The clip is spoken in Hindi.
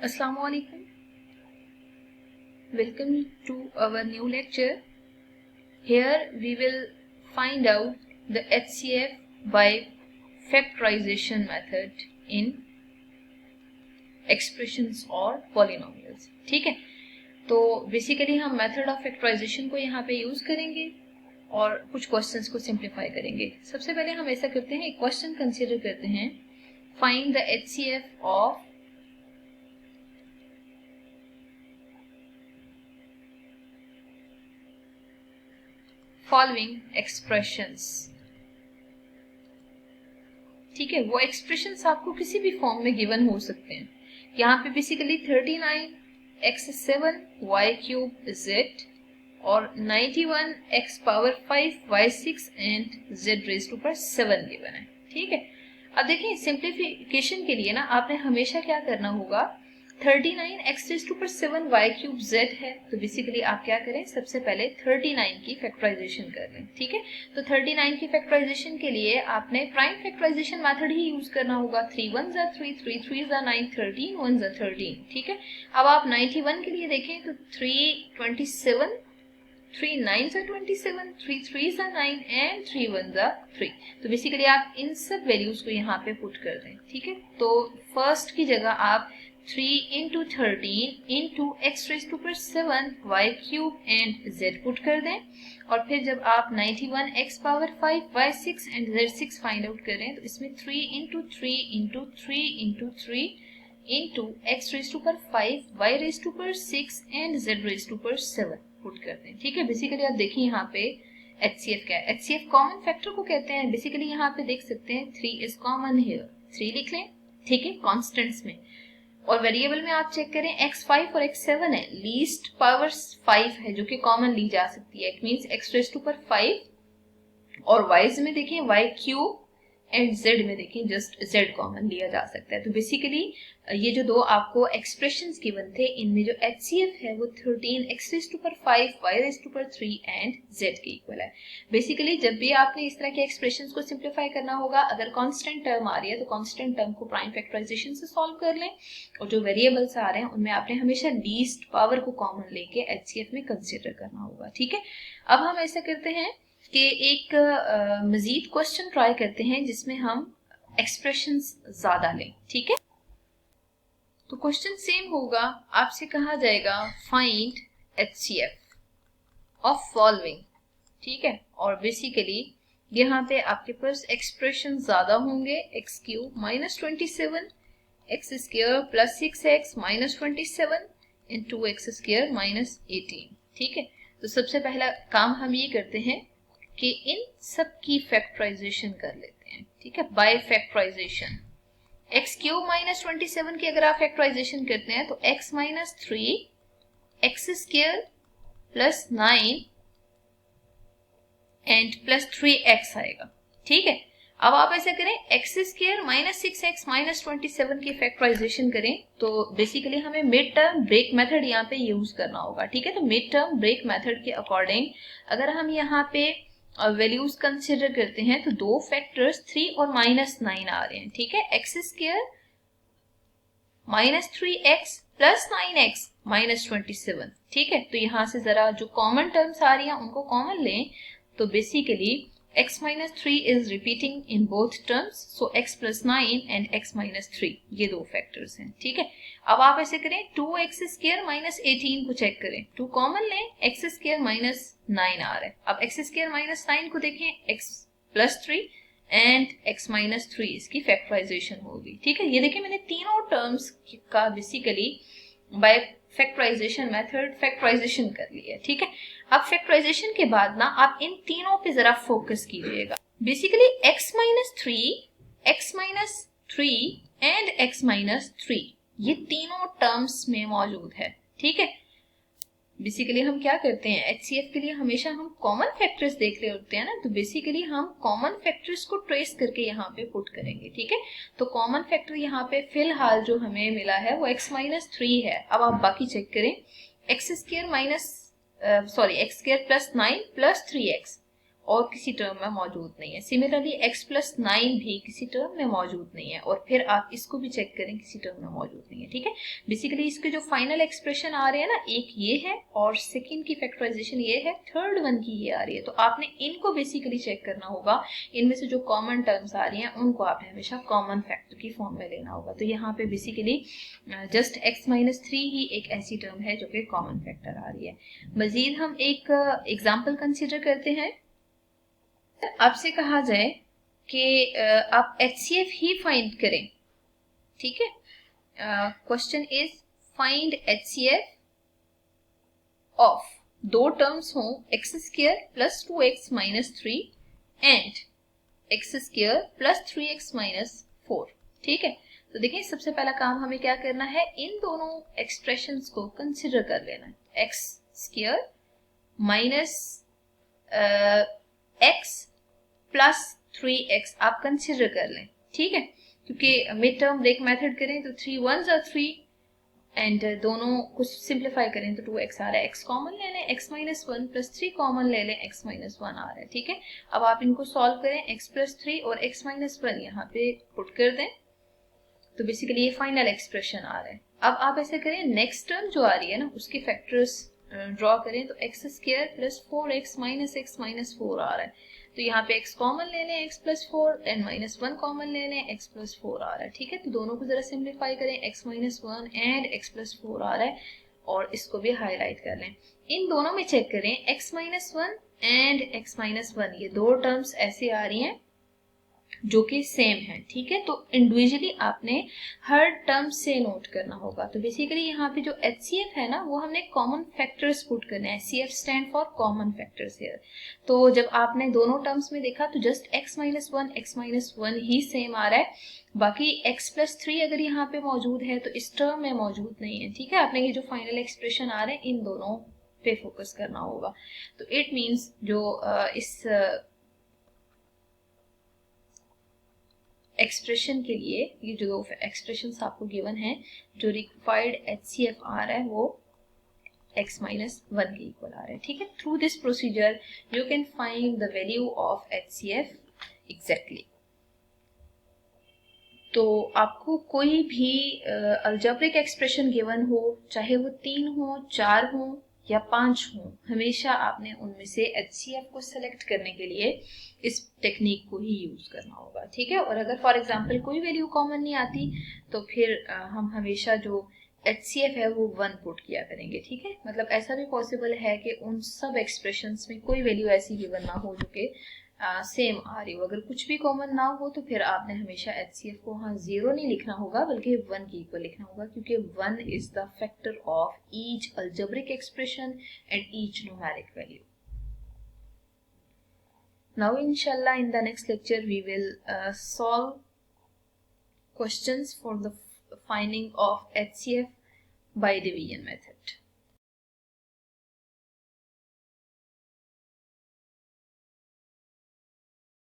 Assalamu alaikum. Welcome to our new lecture. Here we will find out the HCF by factorization method in expressions और polynomials. ठीक है, तो बेसिकली हम मेथड ऑफ फैक्टराइजेशन को यहाँ पे यूज करेंगे और कुछ क्वेश्चंस को सिंप्लीफाई करेंगे. सबसे पहले हम ऐसा करते हैं, एक क्वेश्चन कंसीडर करते हैं. Find the HCF of following expressions. ठीक है, वो एक्सप्रेशंस आपको किसी भी फॉर्म में गिवन हो सकते हैं. यहाँ पे बेसिकली 39x7 y³ z और 91x⁵ y6 and z⁻⁷ given है. ठीक है, अब देखिए सिंप्लीफिकेशन के लिए ना आपने हमेशा क्या करना होगा, 39x⁷ y³ z है, तो बेसिकली आप क्या करें, सबसे पहले 39 की फैक्टराइजेशन कर लें. ठीक है, तो 39 की फैक्टराइजेशन के लिए आपने प्राइम फैक्टराइजेशन मेथड ही यूज करना होगा. 3 1 3 3 3 9 13 1 13. ठीक है, अब आप 91 के लिए देखें तो 327 3 9 27 3 3 9 एंड 3 1 3. तो बेसिकली आप इन सब वैल्यूज को यहाँ पे पुट कर दें. ठीक है, तो फर्स्ट की जगह आप 3 into 13 into x⁻⁷ y³ and z put कर दें, और फिर जब आप 91x⁵ y6 and z6 find out करें तो इसमें 3 into 3 into 3 into 3 into x⁵ y⁻⁶ and z⁻⁷ put कर दें. ठीक है, बेसिकली आप देखिए यहाँ पे HCF क्या है. HCF कॉमन फैक्टर को कहते हैं. बेसिकली यहाँ पे देख सकते हैं 3 इज कॉमन हियर, 3 लिख लें. ठीक है, कॉन्स्टेंट्स में, और वेरिएबल में आप चेक करें x5 और x7 है, लीस्ट पावर 5 है जो कि कॉमन ली जा सकती है. इट मींस x⁵ और y's में देखें y³ एंड z में देखें जस्ट z कॉमन लिया जा सकता है. तो बेसिकली ये जो दो आपको एक्सप्रेशंस गिवन थे, इनमें जो HCF है वो 13x⁵ y⁻³ एंड z के इक्वल है. बेसिकली जब भी आपने इस तरह के एक्सप्रेशंस को सिंप्लीफाई करना होगा, अगर कांस्टेंट टर्म आ रही है तो कांस्टेंट टर्म को प्राइम फैक्टराइजेशन से सॉल्व कर लें, और जो वेरिएबल्स आ रहे हैं उनमें आपने हमेशा लीस्ट पावर को कॉमन लेके HCF में कंसिडर करना होगा. ठीक है, अब हम ऐसा करते हैं कि एक मजीद क्वेश्चन ट्राई करते हैं जिसमें हम एक्सप्रेशंस ज्यादा लें. ठीक है, तो क्वेश्चन सेम होगा. आपसे कहा जाएगा फाइंड HCF ऑफ फॉलोइंग. ठीक है, और बेसिकली यहाँ पे आपके पास एक्सप्रेशन ज्यादा होंगे. x³ -27 x² + 6x -27 and 2x² -18. ठीक है, तो सबसे पहला काम हम ये करते हैं कि इन सब की फैक्टराइजेशन कर लेते हैं. ठीक है, बाय फैक्टराइजेशन. x³ -27 की अगर आप फैक्टराइजेशन करते हैं तो x -3 x² + 9 एंड +3x आएगा. ठीक है, अब आप ऐसा करें, x² -6x -27 की फैक्टराइजेशन करें तो बेसिकली हमें मिड टर्म ब्रेक मेथड यहाँ पे यूज करना होगा. ठीक है, तो मिड टर्म ब्रेक मेथड के अकॉर्डिंग अगर हम यहाँ पे वैल्यूज कंसिडर करते हैं तो दो फैक्टर्स 3 और -9 आ रहे हैं. ठीक है, x² -3x + 9x -27. ठीक है, तो यहाँ से जरा जो कॉमन टर्म्स आ रही हैं उनको कॉमन लें, तो basically x -3 is repeating in both terms, so x + 9 and x -3 ये दो फैक्टर्स हैं. ठीक है, अब आप ऐसे करें, 2x² -18 को चेक करें, 2 कॉमन लें, x² -9 आ रहा है. अब x² -9 को देखें, x + 3 एंड x -3 इसकी फैक्टराइजेशन होगी. ठीक है, ये देखिए मैंने तीनों टर्म्स का basically by factorization method factorization कर लिया. ठीक है, अब फैक्टराइजेशन के बाद ना आप इन तीनों पे जरा फोकस कीजिएगा. बेसिकली x -3 एंड x -3 ये तीनों टर्म्स में मौजूद है. ठीक है, बेसिकली हम क्या करते हैं, HCF के लिए हमेशा हम कॉमन फैक्टर्स देख रहे होते हैं ना, तो बेसिकली हम कॉमन फैक्टर्स को ट्रेस करके यहाँ पे पुट करेंगे. ठीक है, तो कॉमन फैक्टर यहाँ पे फिलहाल जो हमें मिला है वो x -3 है. अब आप बाकी चेक करें, x² + 9 + 3x और किसी टर्म में मौजूद नहीं है। सिमिलरली x+9 भी किसी टर्म में मौजूद नहीं है, और फिर आप इसको भी चेक करें किसी टर्म में मौजूद नहीं है। ठीक है, बेसिकली इसके जो फाइनल एक्सप्रेशन आ रहे हैं ना, एक ये है और सेकंड की फैक्टराइजेशन ये है, थर्ड वन की ये आ रही है। तो आपने इनको बेसिकली चेक करना होगा, इनमें से जो कॉमन टर्म्स आ रही हैं उनको आपने हमेशा कॉमन फैक्टर की फॉर्म में लेना होगा। तो यहाँ पे बेसिकली जस्ट x-3 ही एक ऐसी टर्म है जो कि कॉमन फैक्टर आ रही है। मजीद हम एक एग्जाम्पल कंसिडर करते हैं। आपसे कहा जाए कि आप HCF ही फाइंड करें, ठीक है। Question is find HCF of दो टर्म्स हों x² + 2x - 3 and x² + 3x - 4। ठीक है, तो देखिए सबसे पहला काम हमें क्या करना है, इन दोनों एक्सप्रेशंस को कंसिडर कर लेना है। x² - x + 3x आप कंसिडर कर लें, ठीक है, क्योंकि मिड टर्म ब्रेक मेथड करें तो 3 1s are 3 एंड दोनों कुछ सिंप्लीफाई करें तो 2x आ रहा है, x कॉमन ले लें, x - 1 + 3 कॉमन ले लें, x - 1 आ रहा है। ठीक है, अब आप इनको सॉल्व करें, x + 3 और x - 1 यहाँ पे पुट कर दें, तो बेसिकली ये फाइनल एक्सप्रेशन आ रहा है। अब आप ऐसे करें, नेक्स्ट टर्म जो आ रही है ना उसके फैक्टर्स ड्रॉ करें, तो x² + 4x - x - 4 आ रहा है। तो यहाँ पे x कॉमन ले लें, x + 4 एंड -1 कॉमन ले लें, x + 4 आ रहा है। ठीक है, तो दोनों को जरा सिंप्लीफाई करें, x - 1 एंड x + 4 आ रहा है, और इसको भी हाईलाइट कर लें। इन दोनों में चेक करें, x - 1 एंड x - 1 ये दो टर्म्स ऐसे आ रही हैं जो कि सेम है। ठीक है, तो इंडिविजुअली आपने हर टर्म से नोट करना होगा। तो बेसिकली यहाँ पे जो HCF है ना, वो हमने कॉमन फैक्टर्स पुट करने हैं। HCF stand for common factors here. तो जब आपने दोनों टर्म्स में देखा तो जस्ट x - 1 x - 1 ही सेम आ रहा है, बाकी x + 3 अगर यहाँ पे मौजूद है तो इस टर्म में मौजूद नहीं है। ठीक है, आपने ये जो फाइनल एक्सप्रेशन आ रहे हैं इन दोनों पे फोकस करना होगा। तो इट मीन्स जो इस एक्सप्रेशन के लिए ये जो दो एक्सप्रेशन आपको गिवन है, जो रिक्वायर्ड HCF आ रहा है वो x - 1 के इक्वल आ रहा है। ठीक है, through this procedure you can find the value of HCF exactly. तो आपको कोई भी अलजेब्रिक एक्सप्रेशन गिवन हो, चाहे वो 3 हो, 4 हो या 5 हो, हमेशा आपने उनमें से HCF को सिलेक्ट करने के लिए इस टेक्निक को ही यूज करना होगा। ठीक है, और अगर फॉर एग्जांपल कोई वैल्यू कॉमन नहीं आती तो फिर हम हमेशा जो HCF है वो 1 पुट किया करेंगे। ठीक है, मतलब ऐसा भी पॉसिबल है कि उन सब एक्सप्रेशंस में कोई वैल्यू ऐसी गिवन ना हो जो कि सेम आ रही हो। अगर कुछ भी कॉमन ना हो तो फिर आपने हमेशा HCF को हाँ 0 नहीं लिखना होगा बल्कि 1 के इक्वल लिखना होगा, क्योंकि 1 is the factor of each algebraic expression and each numeric value. Now inshallah in the next lecture we will solve questions for the finding of HCF by division method.